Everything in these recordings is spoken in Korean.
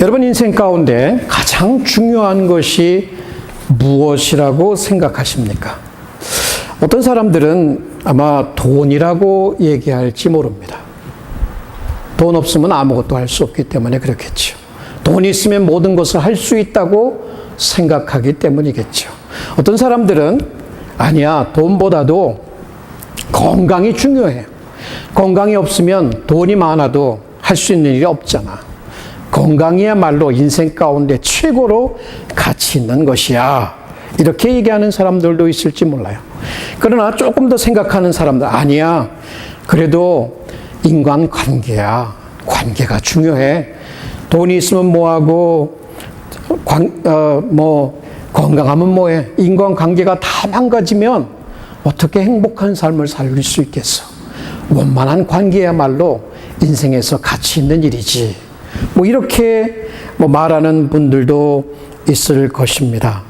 여러분 인생 가운데 가장 중요한 것이 무엇이라고 생각하십니까? 어떤 사람들은 아마 돈이라고 얘기할지 모릅니다. 돈 없으면 아무것도 할 수 없기 때문에 그렇겠죠. 돈이 있으면 모든 것을 할 수 있다고 생각하기 때문이겠죠. 어떤 사람들은 아니야, 돈보다도 건강이 중요해. 건강이 없으면 돈이 많아도 할 수 있는 일이 없잖아. 건강이야말로 인생 가운데 최고로 가치 있는 것이야. 이렇게 얘기하는 사람들도 있을지 몰라요. 그러나 조금 더 생각하는 사람들, 아니야, 그래도 인간관계야. 관계가 중요해. 돈이 있으면 뭐하고, 건강하면 뭐해. 인간관계가 다 망가지면 어떻게 행복한 삶을 살 수 있겠어. 원만한 관계야말로 인생에서 가치 있는 일이지. 이렇게 말하는 분들도 있을 것입니다.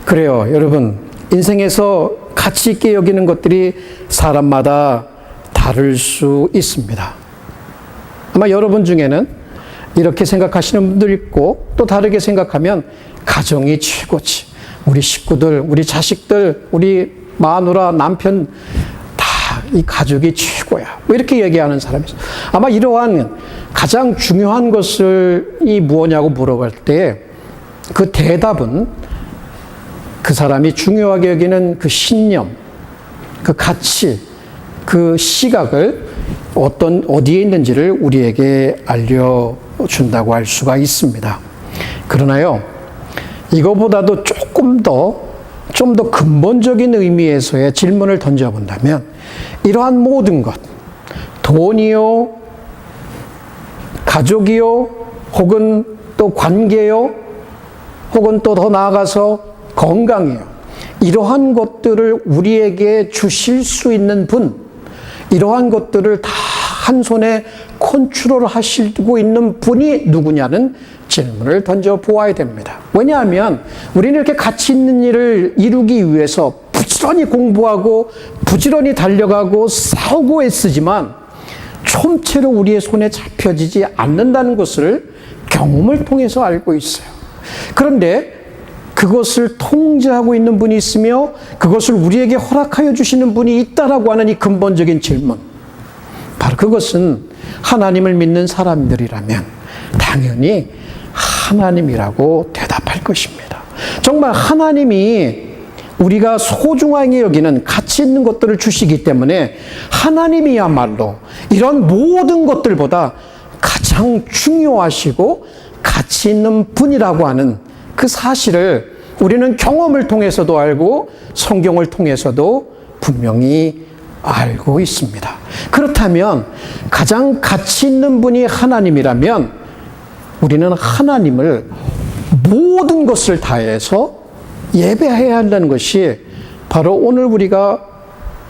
그래요, 여러분. 인생에서 가치 있게 여기는 것들이 사람마다 다를 수 있습니다. 아마 여러분 중에는 이렇게 생각하시는 분들 있고, 또 다르게 생각하면 가정이 최고지. 우리 식구들, 우리 자식들, 우리 마누라, 남편, 이 가족이 최고야. 이렇게 얘기하는 사람이 있어요. 아마 이러한 가장 중요한 것을 무엇냐고 물어볼 때 그 대답은 그 사람이 중요하게 여기는 그 신념, 그 가치, 그 시각을 어디에 있는지를 우리에게 알려준다고 할 수가 있습니다. 그러나요, 이거보다도 좀 더 근본적인 의미에서의 질문을 던져본다면 이러한 모든 것, 돈이요, 가족이요, 혹은 또 관계요, 혹은 또 더 나아가서 건강이요. 이러한 것들을 우리에게 주실 수 있는 분, 이러한 것들을 다 한 손에 컨트롤 하시고 있는 분이 누구냐는 질문을 던져보아야 됩니다. 왜냐하면 우리는 이렇게 가치 있는 일을 이루기 위해서 부지런히 공부하고 부지런히 달려가고 싸우고 애쓰지만 총체로 우리의 손에 잡혀지지 않는다는 것을 경험을 통해서 알고 있어요. 그런데 그것을 통제하고 있는 분이 있으며 그것을 우리에게 허락하여 주시는 분이 있다라고 하는 이 근본적인 질문, 바로 그것은 하나님을 믿는 사람들이라면 당연히 하나님이라고 대답할 것입니다. 정말 하나님이 우리가 소중하게 여기는 가치 있는 것들을 주시기 때문에 하나님이야말로 이런 모든 것들보다 가장 중요하시고 가치 있는 분이라고 하는 그 사실을 우리는 경험을 통해서도 알고 성경을 통해서도 분명히 알고 있습니다. 그렇다면 가장 가치 있는 분이 하나님이라면 우리는 하나님을 모든 것을 다해서 예배해야 한다는 것이 바로 오늘 우리가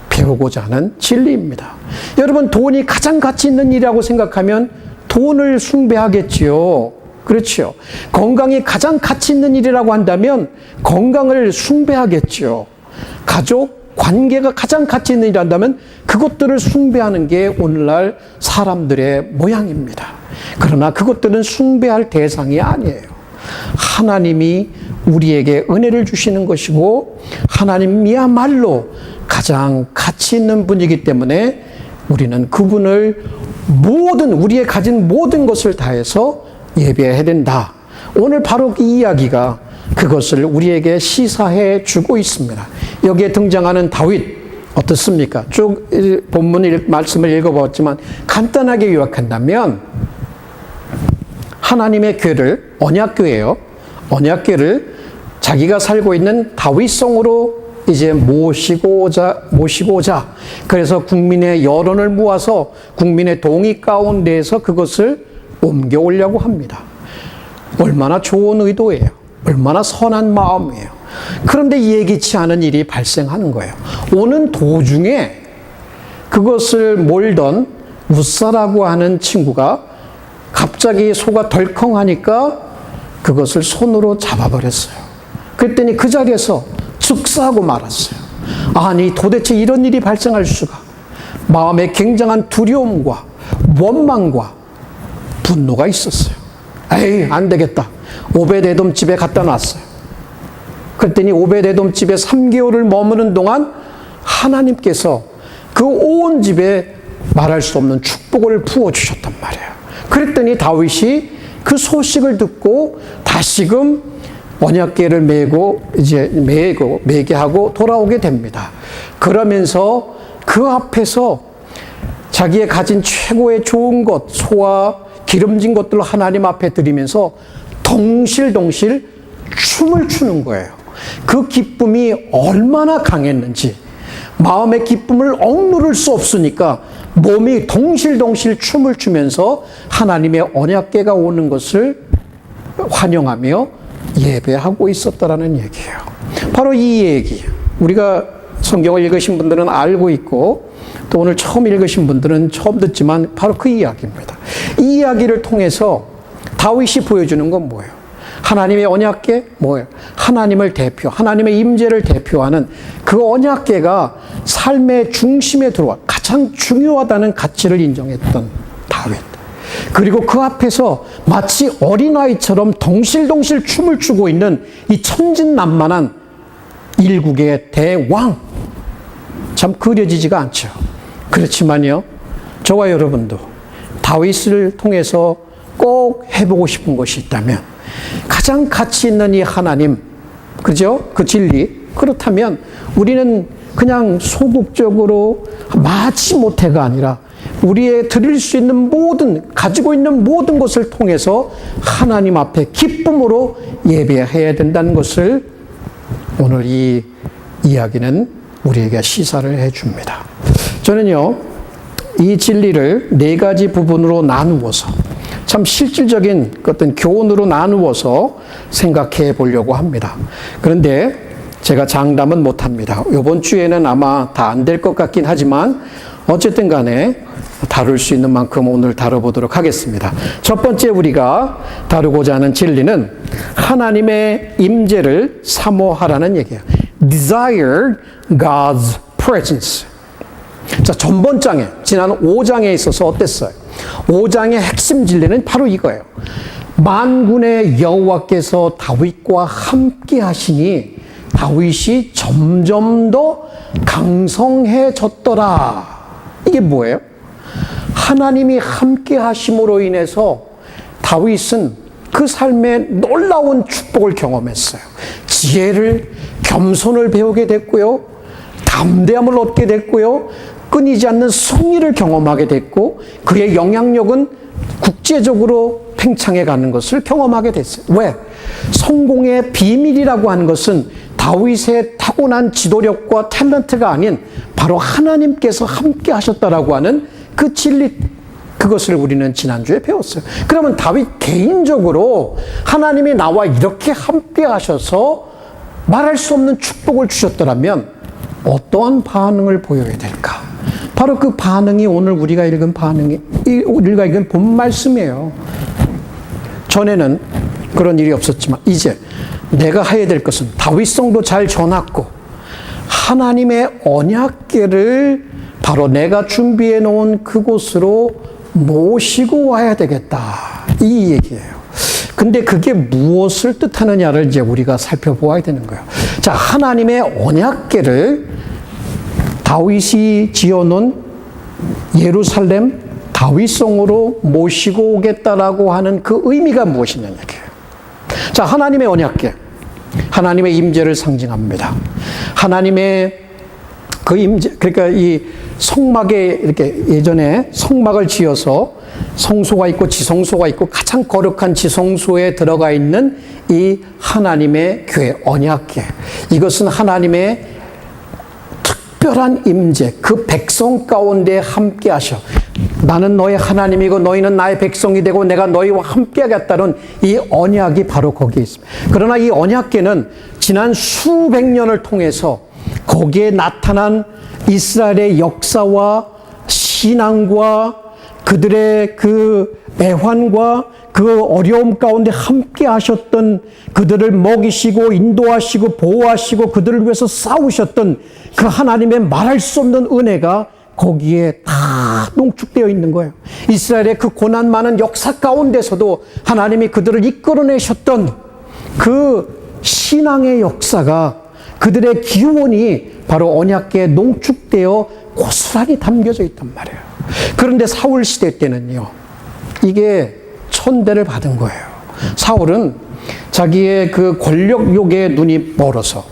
배우고자 하는 진리입니다. 여러분, 돈이 가장 가치 있는 일이라고 생각하면 돈을 숭배하겠지요. 그렇죠. 건강이 가장 가치 있는 일이라고 한다면 건강을 숭배하겠죠. 가족, 관계가 가장 가치 있는 일이란다면 그것들을 숭배하는 게 오늘날 사람들의 모양입니다. 그러나 그것들은 숭배할 대상이 아니에요. 하나님이 우리에게 은혜를 주시는 것이고 하나님이야말로 가장 가치 있는 분이기 때문에 우리는 그분을 우리의 가진 모든 것을 다해서 예배해야 된다. 오늘 바로 이 이야기가 그것을 우리에게 시사해 주고 있습니다. 여기에 등장하는 다윗 어떻습니까? 쭉 본문 말씀을 읽어보았지만 간단하게 요약한다면 하나님의 궤를, 언약궤예요. 언약궤를 자기가 살고 있는 다윗성으로 이제 모시고자 그래서 국민의 여론을 모아서 국민의 동의 가운데에서 그것을 옮겨오려고 합니다. 얼마나 좋은 의도예요. 얼마나 선한 마음이에요. 그런데 예기치 않은 일이 발생하는 거예요. 오는 도중에 그것을 몰던 우사라고 하는 친구가 갑자기 소가 덜컹하니까 그것을 손으로 잡아버렸어요. 그랬더니 그 자리에서 즉사하고 말았어요. 아니, 도대체 이런 일이 발생할 수가. 마음에 굉장한 두려움과 원망과 분노가 있었어요. 에이, 안 되겠다. 오벳에돔 집에 갖다 놨어요. 그랬더니 오벳에돔 집에 3개월을 머무는 동안 하나님께서 그 온 집에 말할 수 없는 축복을 부어주셨단 말이에요. 그랬더니 다윗이 그 소식을 듣고 다시금 언약궤를 매게 하고 돌아오게 됩니다. 그러면서 그 앞에서 자기의 가진 최고의 좋은 것, 소와 기름진 것들을 하나님 앞에 드리면서 덩실덩실 춤을 추는 거예요. 그 기쁨이 얼마나 강했는지, 마음의 기쁨을 억누를 수 없으니까 몸이 덩실덩실 춤을 추면서 하나님의 언약궤가 오는 것을 환영하며 예배하고 있었다라는 얘기예요. 바로 이 얘기, 우리가 성경을 읽으신 분들은 알고 있고 또 오늘 처음 읽으신 분들은 처음 듣지만 바로 그 이야기입니다. 이 이야기를 통해서 다윗이 보여주는 건 뭐예요? 하나님의 언약궤 뭐예요? 하나님을 하나님의 임재를 대표하는 그 언약궤가 삶의 중심에 들어와 가장 중요하다는 가치를 인정했던 다윗. 그리고 그 앞에서 마치 어린아이처럼 덩실덩실 춤을 추고 있는 이 천진난만한 일국의 대왕. 참 그려지지가 않죠. 그렇지만요, 저와 여러분도 다윗을 통해서 꼭 해보고 싶은 것이 있다면 가장 가치 있는 이 하나님, 그죠? 그 진리. 그렇다면 우리는 그냥 소극적으로 마치 못해가 아니라 우리의 드릴 수 있는 모든, 가지고 있는 모든 것을 통해서 하나님 앞에 기쁨으로 예배해야 된다는 것을 오늘 이 이야기는 우리에게 시사를 해줍니다. 저는요, 이 진리를 4가지 부분으로 나누어서 참 실질적인 어떤 교훈으로 나누어서 생각해 보려고 합니다. 그런데 제가 장담은 못합니다. 이번 주에는 아마 다 안 될 것 같긴 하지만 어쨌든 간에 다룰 수 있는 만큼 오늘 다뤄보도록 하겠습니다. 첫 번째 우리가 다루고자 하는 진리는 하나님의 임재를 사모하라는 얘기예요. Desire God's presence. 자, 전번장에, 지난 5장에 있어서 어땠어요? 5장의 핵심 진리는 바로 이거예요. 만군의 여호와께서 다윗과 함께 하시니 다윗이 점점 더 강성해졌더라. 이게 뭐예요? 하나님이 함께 하심으로 인해서 다윗은 그 삶에 놀라운 축복을 경험했어요. 지혜를, 겸손을 배우게 됐고요. 담대함을 얻게 됐고요. 끊이지 않는 승리를 경험하게 됐고 그의 영향력은 국제적으로 팽창해 가는 것을 경험하게 됐어요. 왜? 성공의 비밀이라고 하는 것은 다윗의 타고난 지도력과 탤런트가 아닌 바로 하나님께서 함께 하셨다라고 하는 그 진리, 그것을 우리는 지난주에 배웠어요. 그러면 다윗 개인적으로 하나님이 나와 이렇게 함께 하셔서 말할 수 없는 축복을 주셨더라면 어떠한 반응을 보여야 될까? 바로 그 반응이 오늘 우리가 읽은 우리가 읽은 본 말씀이에요. 전에는 그런 일이 없었지만 이제 내가 해야 될 것은 다윗성도 잘 전했고 하나님의 언약궤를 바로 내가 준비해 놓은 그곳으로 모시고 와야 되겠다. 이 얘기예요. 근데 그게 무엇을 뜻하느냐를 이제 우리가 살펴보아야 되는 거예요. 자, 하나님의 언약궤를 다윗이 지어놓은 예루살렘 다윗성으로 모시고 오겠다라고 하는 그 의미가 무엇이냐는 얘기예요. 자, 하나님의 언약궤, 하나님의 임재를 상징합니다. 하나님의 그 임재, 그러니까 이 성막에 이렇게 예전에 성막을 지어서 성소가 있고 지성소가 있고 가장 거룩한 지성소에 들어가 있는 이 하나님의 궤, 언약궤. 이것은 하나님의 특별한 임재, 그 백성 가운데 함께 하셔. 나는 너의 하나님이고 너희는 나의 백성이 되고 내가 너희와 함께 하겠다는 이 언약이 바로 거기에 있습니다. 그러나 이 언약궤는 지난 수백 년을 통해서 거기에 나타난 이스라엘의 역사와 신앙과 그들의 그 애환과 그 어려움 가운데 함께 하셨던, 그들을 먹이시고 인도하시고 보호하시고 그들을 위해서 싸우셨던 그 하나님의 말할 수 없는 은혜가 거기에 다 농축되어 있는 거예요. 이스라엘의 그 고난 많은 역사 가운데서도 하나님이 그들을 이끌어내셨던 그 신앙의 역사가, 그들의 기원이 바로 언약궤에 농축되어 고스란히 담겨져 있단 말이에요. 그런데 사울 시대 때는요, 이게 천대를 받은 거예요. 사울은 자기의 그 권력욕에 눈이 멀어서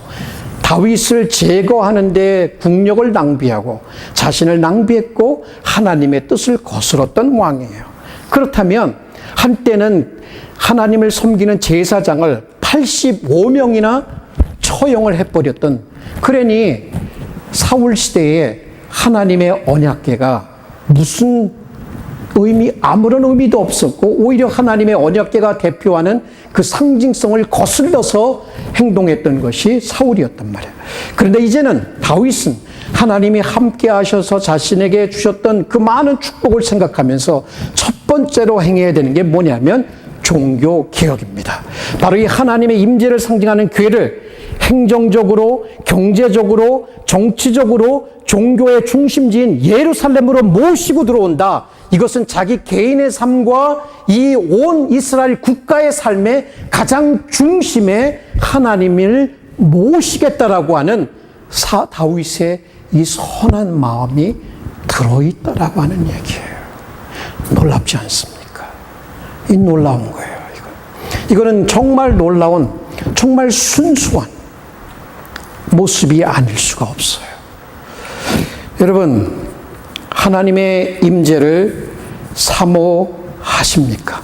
다윗을 제거하는데 국력을 낭비하고 자신을 낭비했고 하나님의 뜻을 거스렀던 왕이에요. 그렇다면 한때는 하나님을 섬기는 제사장을 85명이나 처형을 해버렸던, 그러니 사울 시대에 하나님의 언약궤가 무슨 아무런 의미도 없었고, 오히려 하나님의 언약궤가 대표하는 그 상징성을 거슬러서 행동했던 것이 사울이었단 말이에요. 그런데 이제는 다윗은 하나님이 함께 하셔서 자신에게 주셨던 그 많은 축복을 생각하면서 첫 번째로 행해야 되는 게 뭐냐면 종교 개혁입니다. 바로 이 하나님의 임재를 상징하는 궤를 행정적으로, 경제적으로, 정치적으로 종교의 중심지인 예루살렘으로 모시고 들어온다. 이것은 자기 개인의 삶과 이 온 이스라엘 국가의 삶의 가장 중심에 하나님을 모시겠다라고 하는 다윗의 이 선한 마음이 들어있다라고 하는 얘기예요. 놀랍지 않습니까? 이 놀라운 거예요. 이거는 정말 놀라운, 정말 순수한 모습이 아닐 수가 없어요. 여러분, 하나님의 임재를 사모하십니까?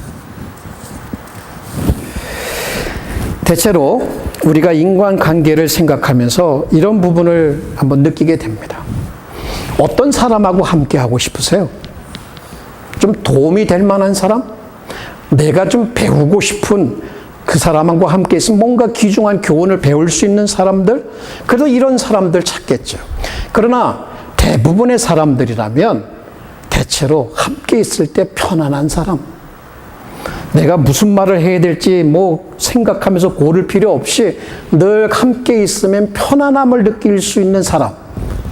대체로 우리가 인간관계를 생각하면서 이런 부분을 한번 느끼게 됩니다. 어떤 사람하고 함께 하고 싶으세요? 좀 도움이 될 만한 사람? 내가 좀 배우고 싶은 그 사람하고 함께 있으면 뭔가 귀중한 교훈을 배울 수 있는 사람들? 그래도 이런 사람들 찾겠죠. 그러나 대부분의 사람들이라면 대체로 함께 있을 때 편안한 사람, 내가 무슨 말을 해야 될지 생각하면서 고를 필요 없이 늘 함께 있으면 편안함을 느낄 수 있는 사람,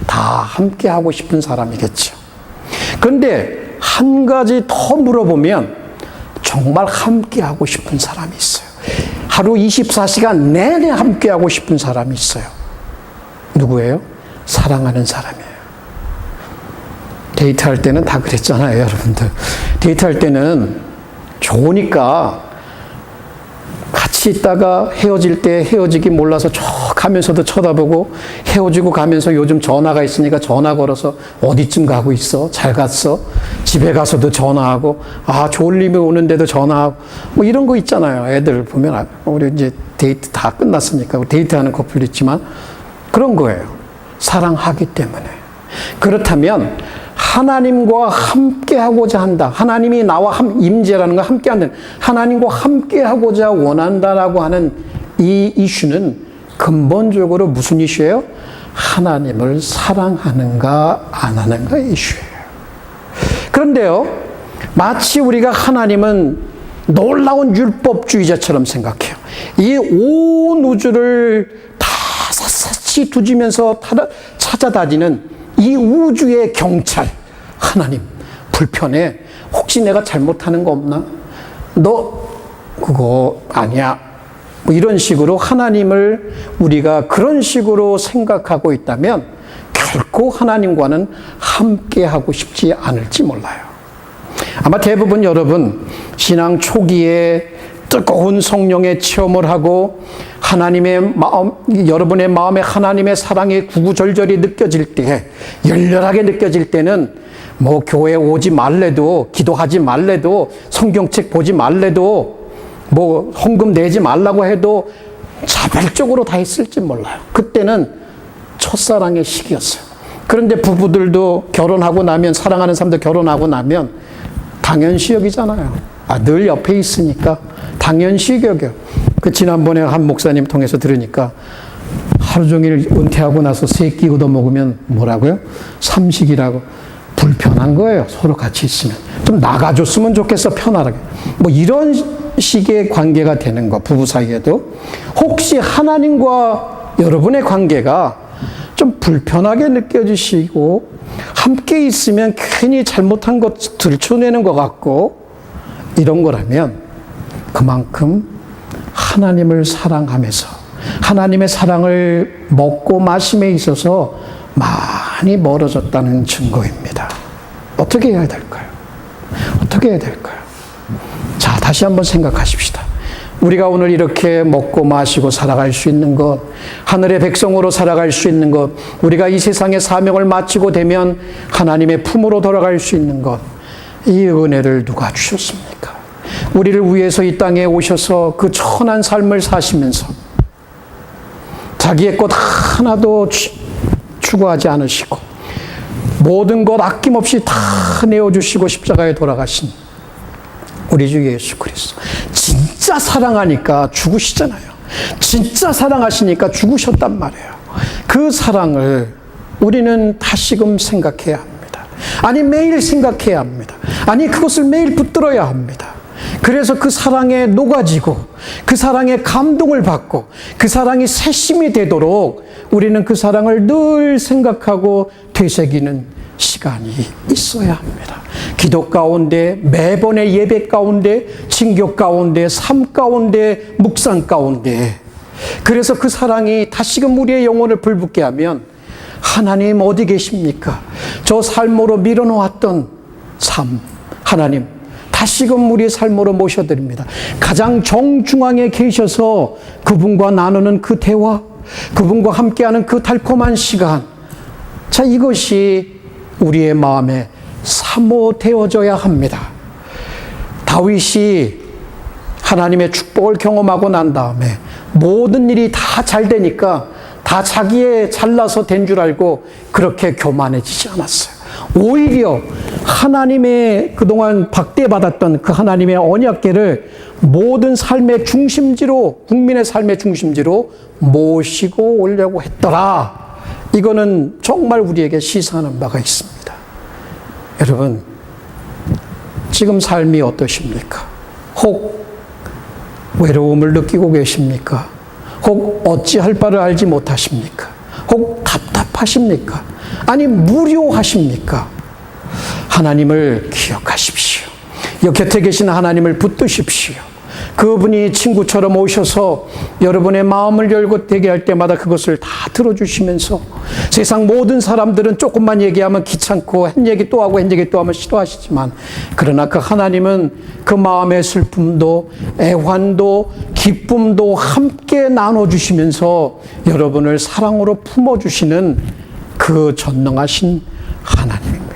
다 함께 하고 싶은 사람이겠죠. 그런데 한 가지 더 물어보면 정말 함께 하고 싶은 사람이 있어요. 하루 24시간 내내 함께 하고 싶은 사람이 있어요. 누구예요? 사랑하는 사람이에요. 데이트할 때는 다 그랬잖아요, 여러분들. 데이트할 때는 좋으니까 같이 있다가 헤어질 때 헤어지기 몰라서 쭉 가면서도 쳐다보고, 헤어지고 가면서 요즘 전화가 있으니까 전화 걸어서 어디쯤 가고 있어? 잘 갔어? 집에 가서도 전화하고, 졸림이 오는데도 전화하고, 이런 거 있잖아요. 애들 보면, 우리 이제 데이트 다 끝났으니까 데이트하는 커플 있지만 그런 거예요. 사랑하기 때문에. 그렇다면 하나님과 함께하고자 한다. 하나님이 나와 임재라는 거 함께하는, 하나님과 함께하고자 원한다라고 하는 이 이슈는 근본적으로 무슨 이슈예요? 하나님을 사랑하는가 안 하는가 이슈예요. 그런데요, 마치 우리가 하나님은 놀라운 율법주의자처럼 생각해요. 이 온 우주를 다 샅샅이 뒤지면서 찾아다니는 이 우주의 경찰, 하나님, 불편해. 혹시 내가 잘못하는 거 없나? 너 그거 아니야. 이런 식으로 하나님을 우리가 그런 식으로 생각하고 있다면 결코 하나님과는 함께 하고 싶지 않을지 몰라요. 아마 대부분 여러분 신앙 초기에 뜨거운 성령의 체험을 하고 하나님의 마음, 여러분의 마음에 하나님의 사랑이 구구절절히 느껴질 때, 열렬하게 느껴질 때는 교회 오지 말래도, 기도하지 말래도, 성경책 보지 말래도, 헌금 내지 말라고 해도 자발적으로 다 했을지 몰라요. 그때는 첫사랑의 시기였어요. 그런데 부부들도 결혼하고 나면, 사랑하는 사람들 결혼하고 나면 당연시 여기잖아요. 늘 옆에 있으니까 당연시 여겨. 지난번에 한 목사님 통해서 들으니까 하루 종일 은퇴하고 나서 세끼 얻어먹으면 뭐라고요? 삼식이라고. 불편한 거예요. 서로 같이 있으면. 좀 나가줬으면 좋겠어, 편하게. 이런 식의 관계가 되는 거, 부부 사이에도. 혹시 하나님과 여러분의 관계가 좀 불편하게 느껴지시고 함께 있으면 괜히 잘못한 것 들춰내는 것 같고 이런 거라면 그만큼 하나님을 사랑하면서 하나님의 사랑을 먹고 마심에 있어서 많이 멀어졌다는 증거입니다. 어떻게 해야 될까요? 어떻게 해야 될까요? 자, 다시 한번 생각하십시다. 우리가 오늘 이렇게 먹고 마시고 살아갈 수 있는 것, 하늘의 백성으로 살아갈 수 있는 것, 우리가 이 세상의 사명을 마치고 되면 하나님의 품으로 돌아갈 수 있는 것, 이 은혜를 누가 주셨습니까? 우리를 위해서 이 땅에 오셔서 그 천한 삶을 사시면서 자기의 것 하나도 추구하지 않으시고 모든 것 아낌없이 다 내어주시고 십자가에 돌아가신 우리 주 예수 그리스도. 진짜 사랑하니까 죽으시잖아요. 진짜 사랑하시니까 죽으셨단 말이에요. 그 사랑을 우리는 다시금 생각해야 합니다. 아니, 매일 생각해야 합니다. 아니, 그것을 매일 붙들어야 합니다. 그래서 그 사랑에 녹아지고 그 사랑에 감동을 받고 그 사랑이 새심이 되도록 우리는 그 사랑을 늘 생각하고 되새기는 시간이 있어야 합니다. 기도 가운데, 매번의 예배 가운데, 친교 가운데, 삶 가운데, 묵상 가운데. 그래서 그 사랑이 다시금 우리의 영혼을 불붙게 하면 하나님 어디 계십니까? 저 삶으로 밀어놓았던 삶, 하나님 다시금 우리의 삶으로 모셔드립니다. 가장 정중앙에 계셔서 그분과 나누는 그 대화, 그분과 함께하는 그 달콤한 시간. 자, 이것이 우리의 마음에 사모되어져야 합니다. 다윗이 하나님의 축복을 경험하고 난 다음에 모든 일이 다 잘 되니까 다 자기의 잘나서 된 줄 알고 그렇게 교만해지지 않았어요. 오히려 하나님의 그동안 박대받았던 그 하나님의 언약궤를 모든 삶의 중심지로, 국민의 삶의 중심지로 모시고 오려고 했더라. 이거는 정말 우리에게 시사하는 바가 있습니다. 여러분, 지금 삶이 어떠십니까? 혹 외로움을 느끼고 계십니까? 혹 어찌할 바를 알지 못하십니까? 혹 답답하십니까? 아니, 무료하십니까? 하나님을 기억하십시오. 곁에 계신 하나님을 붙드십시오. 그분이 친구처럼 오셔서 여러분의 마음을 열고 되게 할 때마다 그것을 다 들어주시면서, 세상 모든 사람들은 조금만 얘기하면 귀찮고 한 얘기 또 하고 한 얘기 또 하면 싫어하시지만, 그러나 그 하나님은 그 마음의 슬픔도 애환도 기쁨도 함께 나눠주시면서 여러분을 사랑으로 품어주시는 그 전능하신 하나님입니다.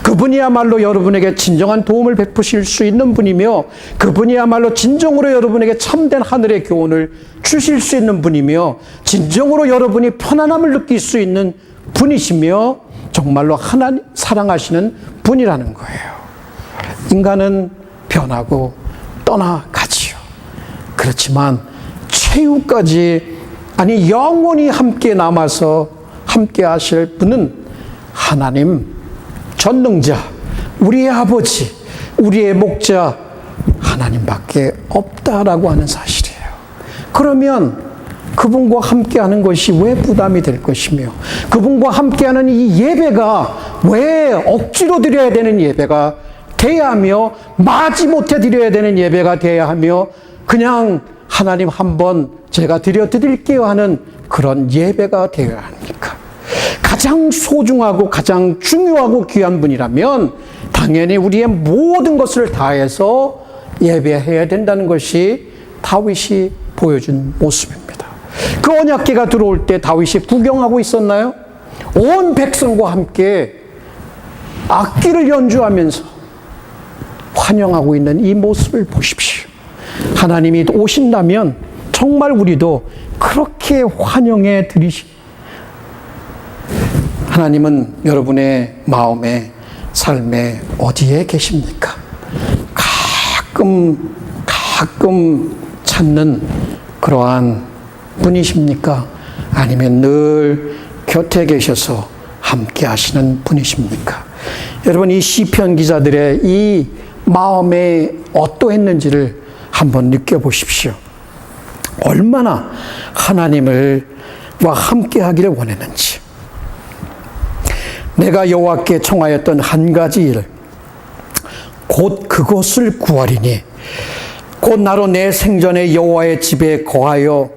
그분이야말로 여러분에게 진정한 도움을 베푸실 수 있는 분이며, 그분이야말로 진정으로 여러분에게 참된 하늘의 교훈을 주실 수 있는 분이며, 진정으로 여러분이 편안함을 느낄 수 있는 분이시며, 정말로 하나님 사랑하시는 분이라는 거예요. 인간은 변하고 떠나가지요. 그렇지만 최후까지, 아니 영원히 함께 남아서 함께 하실 분은 하나님 전능자, 우리의 아버지, 우리의 목자 하나님밖에 없다라고 하는 사실이에요. 그러면 그분과 함께하는 것이 왜 부담이 될 것이며, 그분과 함께하는 이 예배가 왜 억지로 드려야 되는 예배가 돼야 하며, 마지못해 드려야 되는 예배가 돼야 하며, 그냥 하나님 한번 제가 드릴게요 하는 그런 예배가 되어야 합니까? 가장 소중하고 가장 중요하고 귀한 분이라면 당연히 우리의 모든 것을 다해서 예배해야 된다는 것이 다윗이 보여준 모습입니다. 그 언약궤가 들어올 때 다윗이 구경하고 있었나요? 온 백성과 함께 악기를 연주하면서 환영하고 있는 이 모습을 보십시오. 하나님이 오신다면 정말 우리도 그렇게 환영해 드리시. 하나님은 여러분의 마음에, 삶에 어디에 계십니까? 가끔 찾는 그러한 분이십니까? 아니면 늘 곁에 계셔서 함께 하시는 분이십니까? 여러분, 이 시편 기자들의 이 마음에 어떠했는지를 한번 느껴보십시오. 얼마나 하나님과 함께 하기를 원했는지. 내가 여호와께 청하였던 한 가지 일, 곧 그것을 구하리니 곧 나로 내 생전에 여호와의 집에 거하여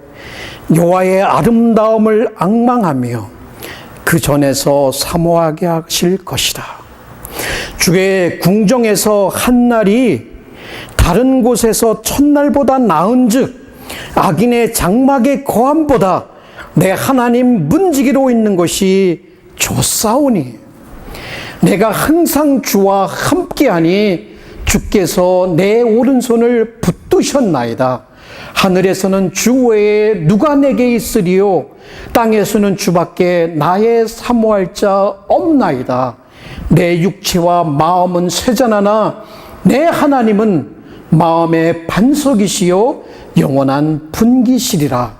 여호와의 아름다움을 앙망하며 그 전에서 사모하게 하실 것이다. 주의 궁정에서 한 날이 다른 곳에서 첫날보다 나은즉 악인의 장막의 거함보다 내 하나님 문지기로 있는 것이 좋사오니 내가 항상 주와 함께하니 주께서 내 오른손을 붙드셨나이다. 하늘에서는 주 외에 누가 내게 있으리요 땅에서는 주밖에 나의 사모할 자 없나이다. 내 육체와 마음은 쇠잔하나 내 하나님은 마음의 반석이시요 영원한 분기시리라.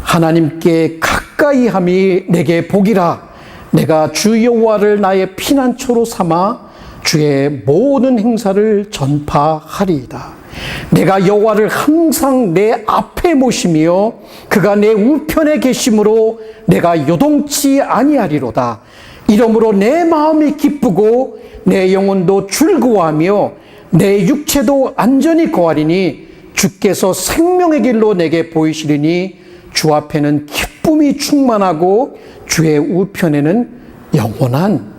하나님께 가까이함이 내게 복이라. 내가 주 여호와를 나의 피난처로 삼아 주의 모든 행사를 전파하리이다. 내가 여호와를 항상 내 앞에 모시며 그가 내 우편에 계심으로 내가 요동치 아니하리로다. 이러므로 내 마음이 기쁘고 내 영혼도 즐거워하며 내 육체도 안전히 거하리니 주께서 생명의 길로 내게 보이시리니 주 앞에는 기쁨이 충만하고 주의 우편에는 영원한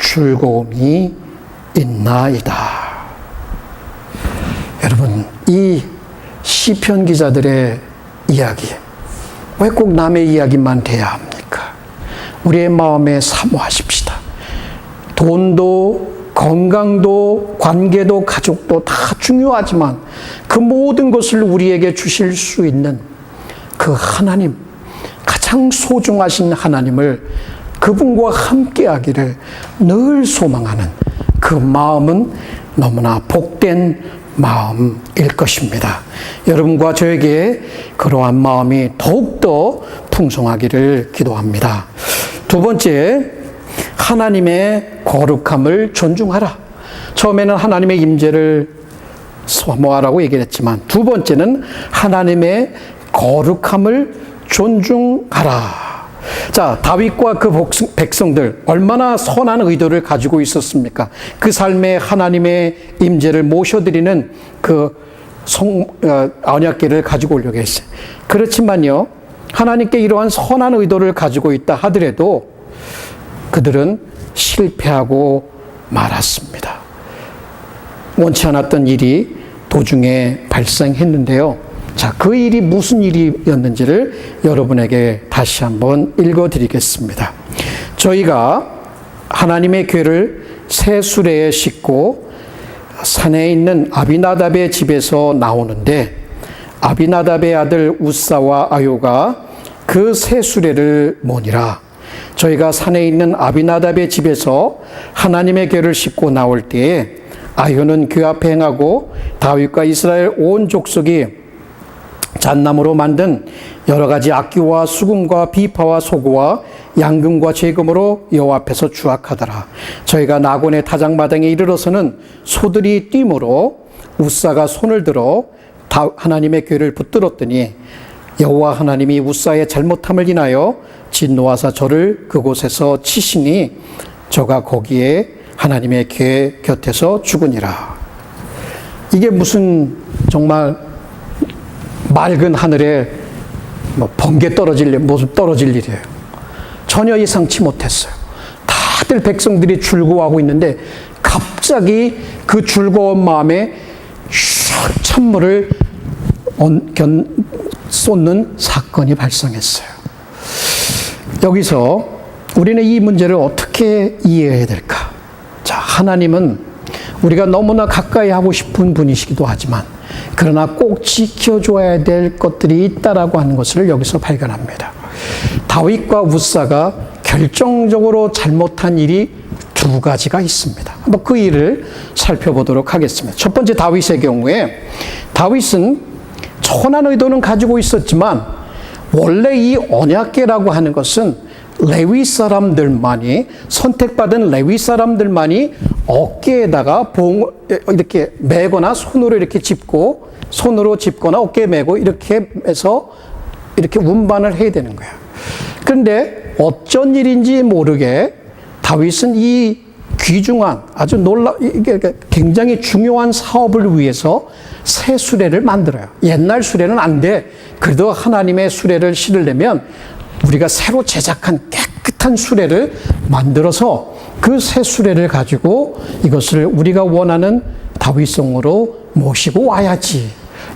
즐거움이 있나이다. 여러분, 이 시편 기자들의 이야기, 왜 꼭 남의 이야기만 돼야 합니까? 우리의 마음에 사모하십시다. 돈도 건강도 관계도 가족도 다 중요하지만 그 모든 것을 우리에게 주실 수 있는 그 하나님, 가장 소중하신 하나님을, 그분과 함께하기를 늘 소망하는 그 마음은 너무나 복된 마음일 것입니다. 여러분과 저에게 그러한 마음이 더욱더 풍성하기를 기도합니다. 두 번째, 하나님의 거룩함을 존중하라. 처음에는 하나님의 임재를 사모하라고 얘기를 했지만 두 번째는 하나님의 거룩함을 존중하라. 자, 다윗과 그 백성들 얼마나 선한 의도를 가지고 있었습니까? 그 삶에 하나님의 임재를 모셔드리는 그 언약궤를 가지고 오려고 했어요. 그렇지만요, 하나님께 이러한 선한 의도를 가지고 있다 하더라도 그들은 실패하고 말았습니다. 원치 않았던 일이 도중에 발생했는데요. 자, 그 일이 무슨 일이었는지를 여러분에게 다시 한번 읽어드리겠습니다. 저희가 하나님의 궤를 새 수레에 싣고 산에 있는 아비나답의 집에서 나오는데 아비나답의 아들 우사와 아요가 그 새 수레를 모니라. 저희가 산에 있는 아비나답의 집에서 하나님의 궤를 싣고 나올 때에 아요는 궤 앞에 행하고 다윗과 이스라엘 온 족속이 잣나무로 만든 여러 가지 악기와 수금과 비파와 소고와 양금과 제금으로 여호와 앞에서 주악하더라. 저희가 나곤의 타작마당에 이르러서는 소들이 뛰므로 우사가 손을 들어 하나님의 궤를 붙들었더니 여호와 하나님이 우사의 잘못함을 인하여 진노하사 저를 그곳에서 치시니 저가 거기에 하나님의 궤 곁에서 죽으니라. 이게 무슨 정말 맑은 하늘에 번개 떨어질 모습 떨어질 일이에요. 전혀 예상치 못했어요. 다들 백성들이 즐거워하고 있는데 갑자기 그 즐거운 마음에 찬물을 쏟는 사건이 발생했어요. 여기서 우리는 이 문제를 어떻게 이해해야 될까? 자, 하나님은 우리가 너무나 가까이 하고 싶은 분이시기도 하지만 그러나 꼭 지켜줘야 될 것들이 있다라고 하는 것을 여기서 발견합니다. 다윗과 우사가 결정적으로 잘못한 일이 두 가지가 있습니다. 한번 그 일을 살펴보도록 하겠습니다. 첫 번째, 다윗의 경우에 다윗은 선한 의도는 가지고 있었지만 원래 이 언약궤라고 하는 것은 레위 사람들만이, 선택받은 레위 사람들만이 어깨에다가 이렇게 매거나 손으로 이렇게 짚고, 손으로 짚거나 어깨에 매고 이렇게 해서 이렇게 운반을 해야 되는 거야. 그런데 어쩐 일인지 모르게 다윗은 이 귀중한 아주 이게 굉장히 중요한 사업을 위해서 새 수레를 만들어요. 옛날 수레는 안 돼. 그래도 하나님의 수레를 실으려면 우리가 새로 제작한 깨끗한 수레를 만들어서 그 새 수레를 가지고 이것을 우리가 원하는 다윗성으로 모시고 와야지.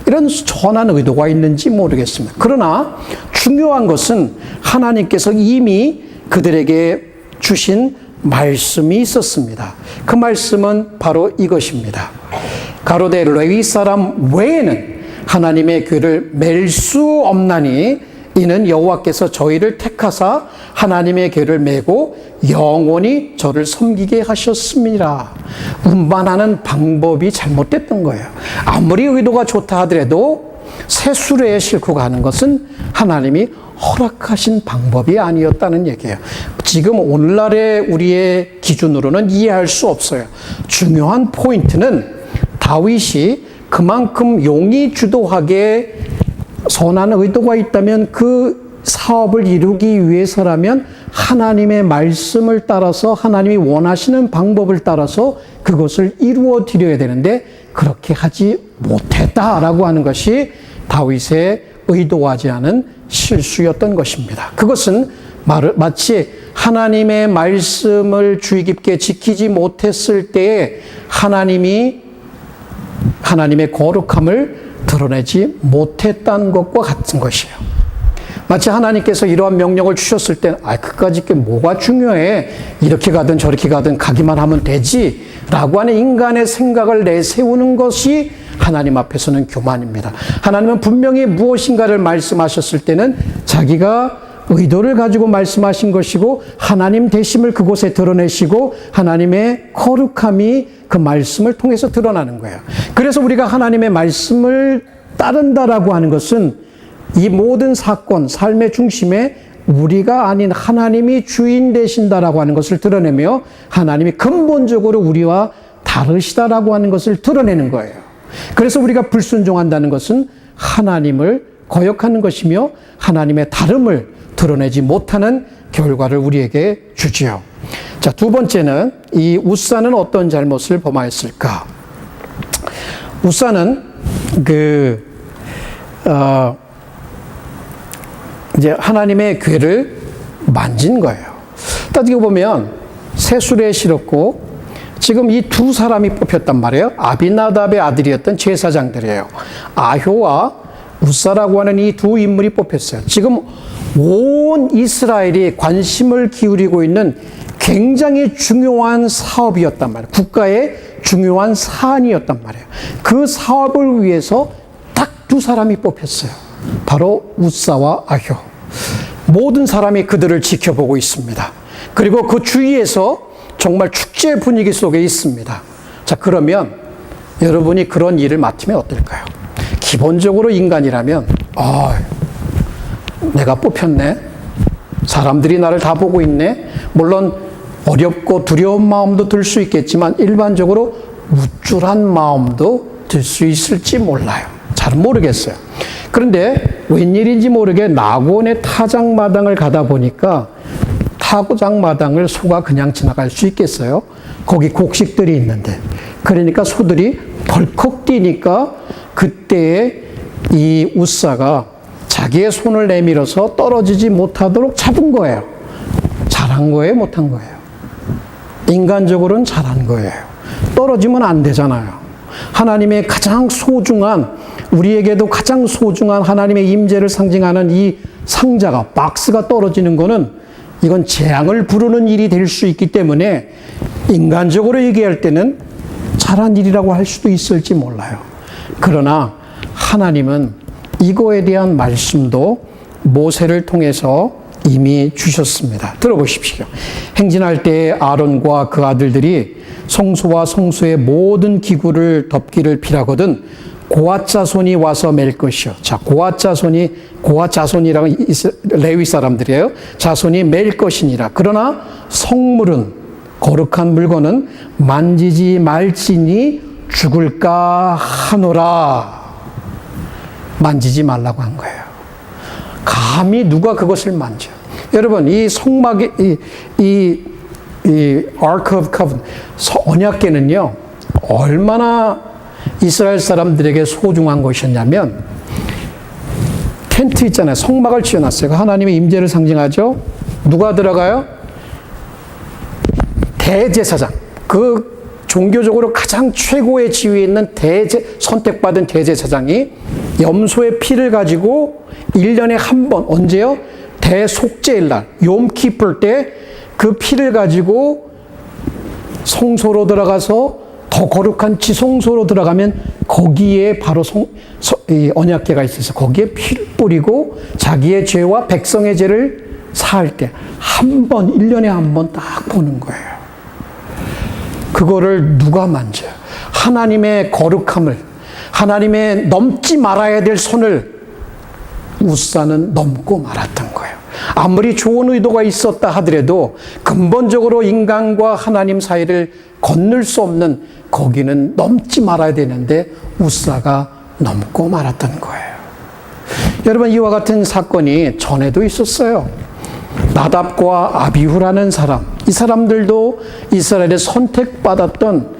이런 선한 의도가 있는지 모르겠습니다. 그러나 중요한 것은 하나님께서 이미 그들에게 주신 말씀이 있었습니다. 그 말씀은 바로 이것입니다. 가로되 레위 사람 외에는 하나님의 궤를 맬 수 없나니 이는 여호와께서 저희를 택하사 하나님의 궤를 메고 영원히 저를 섬기게 하셨습니다. 운반하는 방법이 잘못됐던 거예요. 아무리 의도가 좋다 하더라도 새 수레에 싣고 가는 것은 하나님이 허락하신 방법이 아니었다는 얘기예요. 지금 오늘날의 우리의 기준으로는 이해할 수 없어요. 중요한 포인트는 다윗이 그만큼 용이 주도하게 선한 의도가 있다면 그 사업을 이루기 위해서라면 하나님의 말씀을 따라서 하나님이 원하시는 방법을 따라서 그것을 이루어 드려야 되는데 그렇게 하지 못했다라고 하는 것이 다윗의 의도하지 않은 실수였던 것입니다. 그것은 마치 하나님의 말씀을 주의 깊게 지키지 못했을 때에 하나님의 거룩함을 드러내지 못했다는 것과 같은 것이에요. 마치 하나님께서 이러한 명령을 주셨을 때, 그까짓 게 뭐가 중요해? 이렇게 가든 저렇게 가든 가기만 하면 되지. 라고 하는 인간의 생각을 내세우는 것이 하나님 앞에서는 교만입니다. 하나님은 분명히 무엇인가를 말씀하셨을 때는 자기가 의도를 가지고 말씀하신 것이고 하나님 되심을 그곳에 드러내시고 하나님의 거룩함이 그 말씀을 통해서 드러나는 거예요. 그래서 우리가 하나님의 말씀을 따른다라고 하는 것은 이 모든 사건, 삶의 중심에 우리가 아닌 하나님이 주인 되신다라고 하는 것을 드러내며 하나님이 근본적으로 우리와 다르시다라고 하는 것을 드러내는 거예요. 그래서 우리가 불순종한다는 것은 하나님을 거역하는 것이며 하나님의 다름을 드러내지 못하는 결과를 우리에게 주지요. 자, 두 번째는 이 우사는 어떤 잘못을 범하였을까? 우사는 이제 하나님의 궤를 만진 거예요. 따지고 보면 새 수레에 실었고 지금 이 두 사람이 뽑혔단 말이에요. 아비나답의 아들이었던 제사장들이에요. 아효와 우사라고 하는 이 두 인물이 뽑혔어요. 지금 온 이스라엘이 관심을 기울이고 있는 굉장히 중요한 사업이었단 말이에요. 국가의 중요한 사안이었단 말이에요. 그 사업을 위해서 딱 두 사람이 뽑혔어요. 바로 우사와 아효. 모든 사람이 그들을 지켜보고 있습니다. 그리고 그 주위에서 정말 축제 분위기 속에 있습니다. 자, 그러면 여러분이 그런 일을 맡으면 어떨까요? 기본적으로 인간이라면 내가 뽑혔네. 사람들이 나를 다 보고 있네. 물론 어렵고 두려운 마음도 들 수 있겠지만 일반적으로 우쭐한 마음도 들 수 있을지 몰라요. 잘 모르겠어요. 그런데 웬일인지 모르게 낙원의 타작마당을 가다 보니까 타작마당을 소가 그냥 지나갈 수 있겠어요? 거기 곡식들이 있는데. 그러니까 소들이 벌컥 뛰니까 그때에 이 우사가 자기의 손을 내밀어서 떨어지지 못하도록 잡은 거예요. 잘한 거예요? 못한 거예요? 인간적으로는 잘한 거예요. 떨어지면 안 되잖아요. 하나님의 가장 소중한, 우리에게도 가장 소중한 하나님의 임재를 상징하는 이 상자가, 박스가 떨어지는 거는 이건 재앙을 부르는 일이 될 수 있기 때문에 인간적으로 얘기할 때는 잘한 일이라고 할 수도 있을지 몰라요. 그러나 하나님은 이거에 대한 말씀도 모세를 통해서 이미 주셨습니다. 들어보십시오. 행진할 때 아론과 그 아들들이 성소와 성소의 모든 기구를 덮기를 필하거든 고앗 자손이 와서 맬 것이요. 자, 고앗 자손이라고 레위 사람들이에요. 자손이 맬 것이니라. 그러나 성물은, 거룩한 물건은 만지지 말지니 죽을까 하노라. 만지지 말라고 한 거예요. 감히 누가 그것을 만져? 여러분, 이 성막의 이 이 Ark of Covenant, 언약궤는요, 얼마나 이스라엘 사람들에게 소중한 것이었냐면, 텐트 있잖아요. 성막을 지어놨어요. 하나님의 임재를 상징하죠. 누가 들어가요? 대제사장. 그 종교적으로 가장 최고의 지위에 있는 선택받은 대제사장이 염소의 피를 가지고 1년에 한 번, 언제요? 대속죄일 날, 욤키플 때 그 피를 가지고 성소로 들어가서 더 거룩한 지성소로 들어가면 거기에 바로 이 언약궤가 있어서 거기에 피를 뿌리고 자기의 죄와 백성의 죄를 사할 때 한 번, 1년에 한 번 딱 보는 거예요. 그거를 누가 만져요? 하나님의 거룩함을, 하나님의 넘지 말아야 될 손을 우사는 넘고 말았던 거예요. 아무리 좋은 의도가 있었다 하더라도 근본적으로 인간과 하나님 사이를 건널 수 없는 거기는 넘지 말아야 되는데 우사가 넘고 말았던 거예요. 여러분, 이와 같은 사건이 전에도 있었어요. 나답과 아비후라는 사람, 이 사람들도 이스라엘에 선택받았던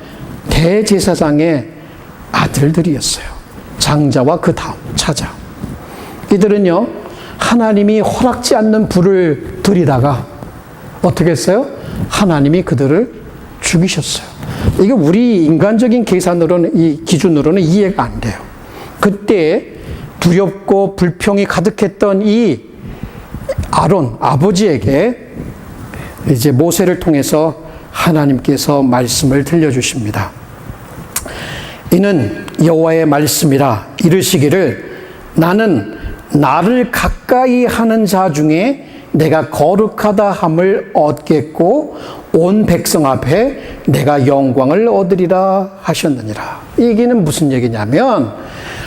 대제사장의 아들들이었어요. 장자와 그 다음 차자. 이들은요, 하나님이 허락지 않는 불을 들이다가 어떻게 했어요? 하나님이 그들을 죽이셨어요. 이게 우리 인간적인 계산으로는, 이 기준으로는 이해가 안 돼요. 그때 두렵고 불평이 가득했던 이 아론, 아버지에게 이제 모세를 통해서 하나님께서 말씀을 들려주십니다. 이는 여호와의 말씀이라 이르시기를 나는 나를 가까이 하는 자 중에 내가 거룩하다 함을 얻겠고 온 백성 앞에 내가 영광을 얻으리라 하셨느니라. 이 얘기는 무슨 얘기냐면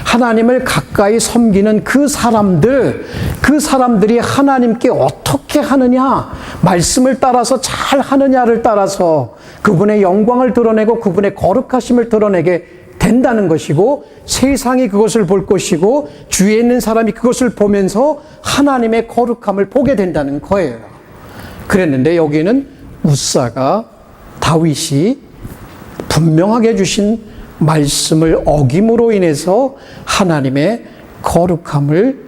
하나님을 가까이 섬기는 그 사람들이 하나님께 어떻게 하느냐, 말씀을 따라서 잘 하느냐를 따라서 그분의 영광을 드러내고 그분의 거룩하심을 드러내게 된다는 것이고, 세상이 그것을 볼 것이고 주위에 있는 사람이 그것을 보면서 하나님의 거룩함을 보게 된다는 거예요. 그랬는데 여기는 우사가 다윗이 분명하게 주신 말씀을 어김으로 인해서 하나님의 거룩함을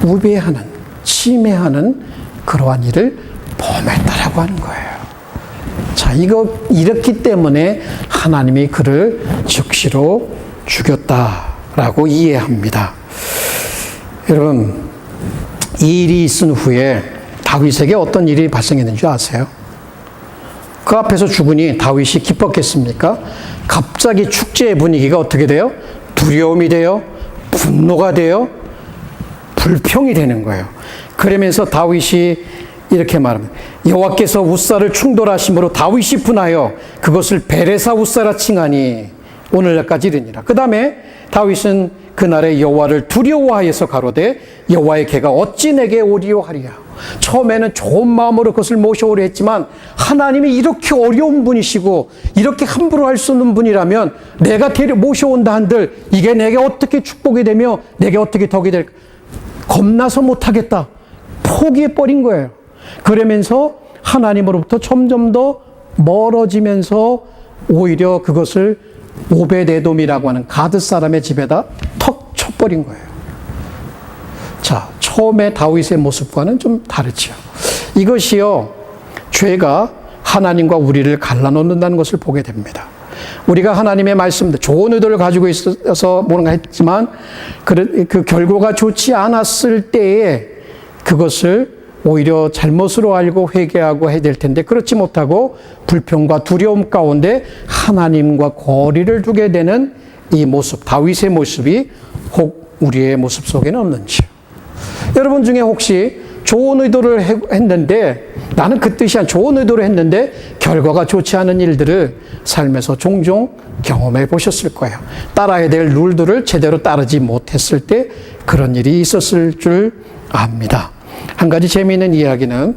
우배하는, 침해하는 그러한 일을 범했다라고 하는 거예요. 자, 이렇기 때문에 하나님이 그를 즉시로 죽였다라고 이해합니다. 여러분, 이 일이 있은 후에 다윗에게 어떤 일이 발생했는지 아세요? 그 앞에서 죽으니 다윗이 기뻤겠습니까? 갑자기 축제의 분위기가 어떻게 돼요? 두려움이 돼요? 분노가 돼요? 불평이 되는 거예요. 그러면서 다윗이 이렇게 말합니다. 여호와께서 우사를 충돌하심으로 다윗이 분하여 그것을 베레사 우사라 칭하니 오늘날까지 이르니라. 그 다음에 다윗은 그날에 여호와를 두려워하여서 가로되 여호와의 개가 어찌 내게 오리요 하리야. 처음에는 좋은 마음으로 그것을 모셔오려 했지만 하나님이 이렇게 어려운 분이시고 이렇게 함부로 할 수 없는 분이라면 내가 모셔온다 한들 이게 내게 어떻게 축복이 되며 내게 어떻게 덕이 될까. 겁나서 못하겠다. 포기해버린 거예요. 그러면서 하나님으로부터 점점 더 멀어지면서 오히려 그것을 오베데돔이라고 하는 가드 사람의 집에다 턱 쳐버린 거예요. 자, 처음에 다윗의 모습과는 좀 다르죠. 이것이요, 죄가 하나님과 우리를 갈라놓는다는 것을 보게 됩니다. 우리가 하나님의 말씀들, 좋은 의도를 가지고 있어서 뭔가 했지만 그 결과가 좋지 않았을 때에 그것을 오히려 잘못으로 알고 회개하고 해야 될 텐데 그렇지 못하고 불평과 두려움 가운데 하나님과 거리를 두게 되는 이 모습, 다윗의 모습이 혹 우리의 모습 속에는 없는지. 여러분 중에 혹시 좋은 의도를 했는데 나는 그 뜻이 아닌 좋은 의도를 했는데 결과가 좋지 않은 일들을 삶에서 종종 경험해 보셨을 거예요. 따라야 될 룰들을 제대로 따르지 못했을 때 그런 일이 있었을 줄 압니다. 한 가지 재미있는 이야기는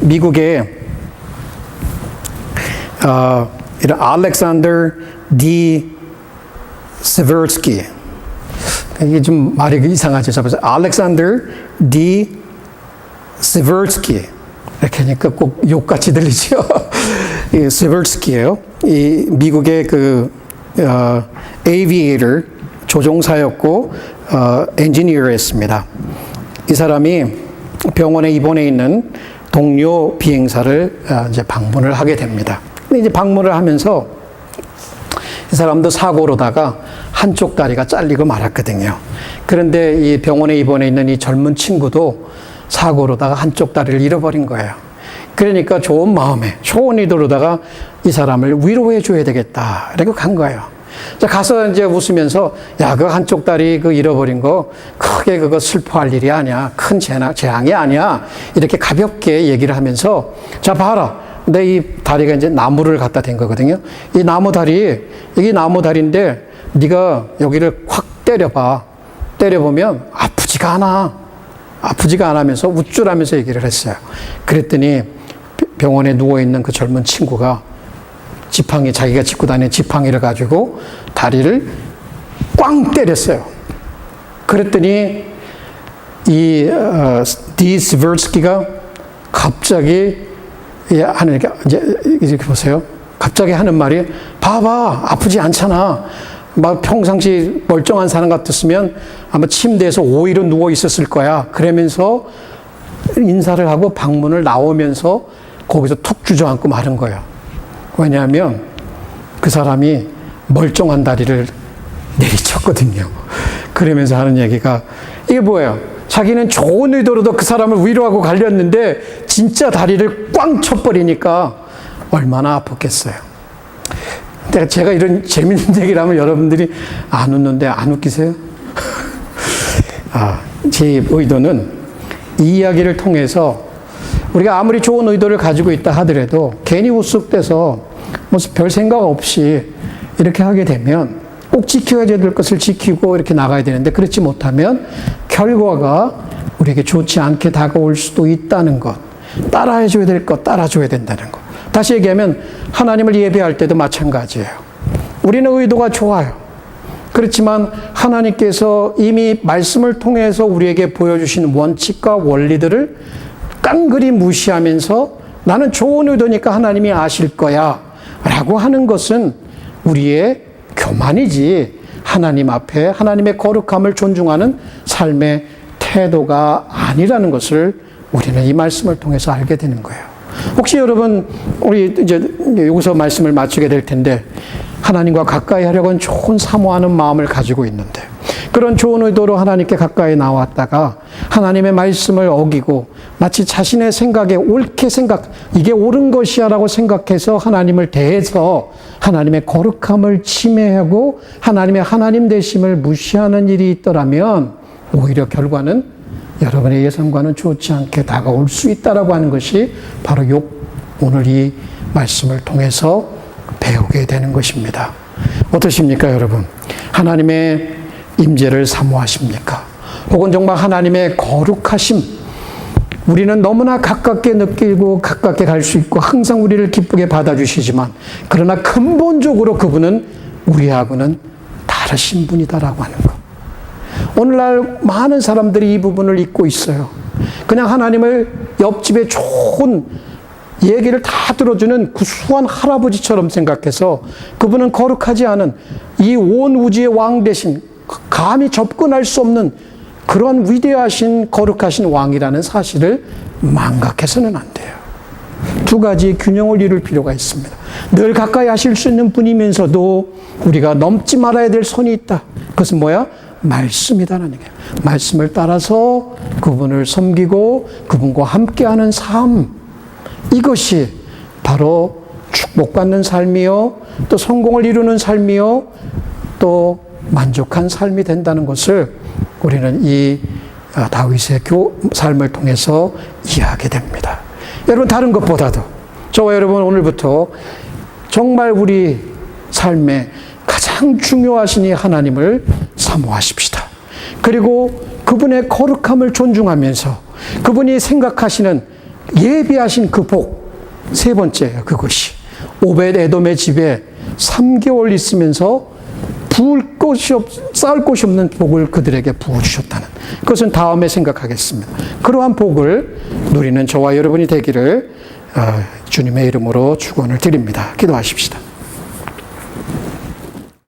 미국의 이런 알렉산더 디 세버스키, 이게 좀 말이 이상하죠. 알렉산더 디 세버스키, 이렇게 하니까 꼭 욕같이 들리죠. 이 스베르스키예요. 이 미국의 그 aviator 조종사였고 엔지니어였습니다. 이 사람이 병원에 입원해 있는 동료 비행사를 이제 방문을 하게 됩니다. 근데 이제 방문을 하면서 이 사람도 사고로다가 한쪽 다리가 잘리고 말았거든요. 그런데 이 병원에 입원해 있는 이 젊은 친구도 사고로다가 한쪽 다리를 잃어버린 거예요. 그러니까 좋은 마음에, 좋은 의도로다가 이 사람을 위로해 줘야 되겠다. 이렇게 간 거예요. 자, 가서 이제 웃으면서, 야, 그 한쪽 다리 그 잃어버린 거 크게 그거 슬퍼할 일이 아니야. 큰 재앙이 아니야. 이렇게 가볍게 얘기를 하면서, 자, 봐라. 근데 이 다리가 이제 나무를 갖다 댄 거거든요. 이 나무 다리, 이게 나무 다리인데, 네가 여기를 확 때려봐. 때려보면 아프지가 않아. 아프지가 않으면서 우쭐하면서 얘기를 했어요. 그랬더니 병원에 누워있는 그 젊은 친구가 지팡이, 자기가 짚고 다니는 지팡이를 가지고 다리를 꽝 때렸어요. 그랬더니 이 디스버스키가 갑자기 하는, 이렇게 보세요. 갑자기 하는 말이, 봐봐, 아프지 않잖아. 막 평상시 멀쩡한 사람 같았으면 아마 침대에서 오히려 누워 있었을 거야. 그러면서 인사를 하고 방문을 나오면서 거기서 툭 주저앉고 마른 거예요. 왜냐하면 그 사람이 멀쩡한 다리를 내리쳤거든요. 그러면서 하는 얘기가, 이게 뭐예요? 자기는 좋은 의도로도 그 사람을 위로하고 갈렸는데 진짜 다리를 꽝 쳐버리니까 얼마나 아팠겠어요. 제가 이런 재밌는 얘기를 하면 여러분들이 안 웃는데 안 웃기세요? 제 의도는 이 이야기를 통해서 우리가 아무리 좋은 의도를 가지고 있다 하더라도 괜히 우습돼서 뭐 별 생각 없이 이렇게 하게 되면 꼭 지켜야 될 것을 지키고 이렇게 나가야 되는데 그렇지 못하면 결과가 우리에게 좋지 않게 다가올 수도 있다는 것, 따라해줘야 될 것, 따라줘야 된다는 것. 다시 얘기하면 하나님을 예배할 때도 마찬가지예요. 우리는 의도가 좋아요. 그렇지만 하나님께서 이미 말씀을 통해서 우리에게 보여주신 원칙과 원리들을 깡그리 무시하면서 나는 좋은 의도니까 하나님이 아실 거야 라고 하는 것은 우리의 교만이지 하나님 앞에 하나님의 거룩함을 존중하는 삶의 태도가 아니라는 것을 우리는 이 말씀을 통해서 알게 되는 거예요. 혹시 여러분, 우리 이제 여기서 말씀을 마치게 될 텐데, 하나님과 가까이 하려고는 좋은 사모하는 마음을 가지고 있는데, 그런 좋은 의도로 하나님께 가까이 나왔다가 하나님의 말씀을 어기고 마치 자신의 생각에 옳게 이게 옳은 것이야 라고 생각해서 하나님을 대해서 하나님의 거룩함을 침해하고 하나님의 하나님 되심을 무시하는 일이 있더라면 오히려 결과는 여러분의 예상과는 좋지 않게 다가올 수 있다라고 하는 것이 바로 오늘 이 말씀을 통해서 배우게 되는 것입니다. 어떠십니까, 여러분? 하나님의 임재를 사모하십니까? 혹은 정말 하나님의 거룩하심, 우리는 너무나 가깝게 느끼고 가깝게 갈 수 있고 항상 우리를 기쁘게 받아주시지만 그러나 근본적으로 그분은 우리하고는 다르신 분이다라고 하는 것. 오늘날 많은 사람들이 이 부분을 잊고 있어요. 그냥 하나님을 옆집에 좋은 얘기를 다 들어주는 구수한 할아버지처럼 생각해서 그분은 거룩하지 않은 이 온 우주의 왕 대신 감히 접근할 수 없는 그런 위대하신 거룩하신 왕이라는 사실을 망각해서는 안 돼요. 두 가지 균형을 이룰 필요가 있습니다. 늘 가까이 하실 수 있는 분이면서도 우리가 넘지 말아야 될 선이 있다. 그것은 뭐야? 말씀이다라는 거예요. 말씀을 따라서 그분을 섬기고 그분과 함께하는 삶, 이것이 바로 축복받는 삶이요, 또 성공을 이루는 삶이요, 또 만족한 삶이 된다는 것을 우리는 이 다윗의 삶을 통해서 이해하게 됩니다. 여러분, 다른 것보다도 저와 여러분 오늘부터 정말 우리 삶에 가장 중요하신 이 하나님을 사모하십시다. 그리고 그분의 거룩함을 존중하면서 그분이 생각하시는 예비하신 그 복, 세 번째예요. 그것이 오벳 에돔의 집에 3개월 있으면서 쌓을 곳이 없는 복을 그들에게 부어주셨다는, 그것은 다음에 생각하겠습니다. 그러한 복을 누리는 저와 여러분이 되기를 주님의 이름으로 축원을 드립니다. 기도하십시다.